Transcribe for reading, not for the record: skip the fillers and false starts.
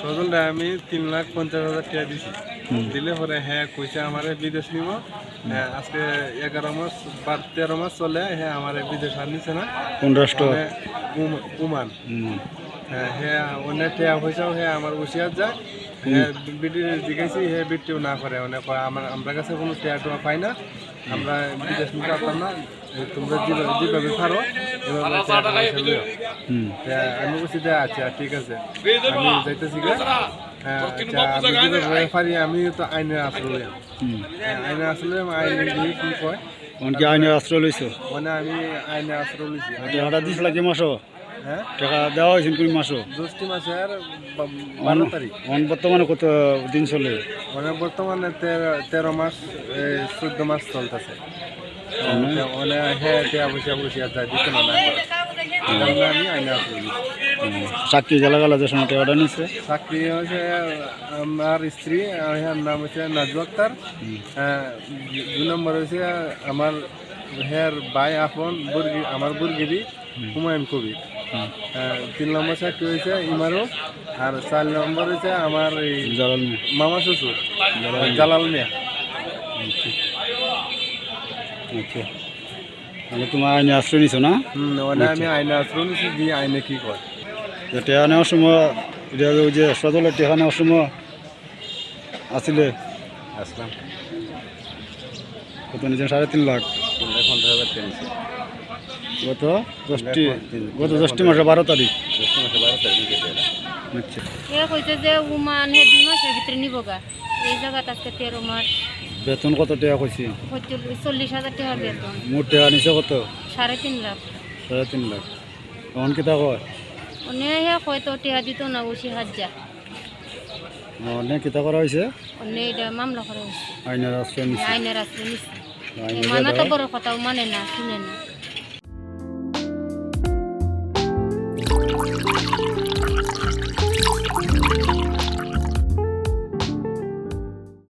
সজলটা আমি 3,50,000 টাকা দিছি। দিলে পরে হ্যাঁ কইছে আমারে বিদেশ নিব। হ্যাঁ আজকে 11 মাস বা 13 মাস চলে হ্যাঁ আমারে বিদেশ আর নিছে না। কোন রাষ্ট্র? ওমান। হ্যাঁ হ্যাঁ অনেক টাকা পয়সাও হ্যাঁ আমার উশিয়ার যায়। হ্যাঁ বিটি জিজ্ঞাসি হ্যাঁ বিটিও না করে অনেক আমরা কাছে কোনো টাকা পাই না, আমরা বিদেশ নিতে পারতাম না, তোমরা যেভাবে পারো এভাবে আমি বলছি যে আচ্ছা ঠিক আছে আমি যাইতেছি গা। আমি তো আইনের আসলে আইনের আসলে আইনের দিয়ে কি কয় কি আইনের আশ্রয় লইছো? মানে আমি আইনের আশ্রয় লইছি। টাকাটা দিছিল কি মাসও? হ্যাঁ টাকা দেওয়া হয়েছিল কোন মাসও? জ্যৈষ্ঠ মাসের 12 তারিখ। বর্তমানে কত দিন চলে? মানে বর্তমানে 13 মাস 14 মাস চলতেছে। হ্যাঁ টাকা পয়সা বসিয়া যায় দিতে না আমি আইনে আসলে চাকরি গেলা গেলা যে সময় টাকাটা নিচ্ছে। চাকরি হচ্ছে আমার স্ত্রী হ্যাঁ নাম হচ্ছে নাজু আক্তার। 2 নম্বর হয়েছে আমার হ্যার ভাই আপন আমার বুরগিরি হুমায়ুন কবির। 3 নম্বর চাকরি হয়েছে ইমারুফ। আর 4 নম্বর হয়েছে আমার এই মামা শ্বশুর জালাল মিয়া। আচ্ছা তাহলে তোমার আইনে আশ্রয় নিছো না? মানে আমি আইনে আশ্রয় নিছি দিয়ে আইনে কি কয় টেহা নেওয়ার সময় এটা ওই যে সজলের টেহা নেওয়ার সময় আসলে আসলাম কত নিয়েছেন? 3.5 লাখ। 50,000 টাকা নিছি গত 10টি মাসে 12 তারিখ। আচ্ছা এ কইছে যে উমান হে 2 মাসের ভিতরে নিবগা এই জায়গাটা আজকে 13 মাস। বেতন কত টাকা কইছি? 40,000 টাকা বেতন। মোট টাকা নিছে কত? 3.5 লাখ। 3.5 লাখ। তখন কি তা কয়? অনে হে কয় তো টাকা দিত না উসি হাজ্জা। অনেক কিতা করা হয়েছে? অনে এটা মামলা করা হয়েছে। আইনের আশ্রয় নিছে। আইনের আশ্রয় নিছে। মানে তো বড় কথা মানে না শুনে না।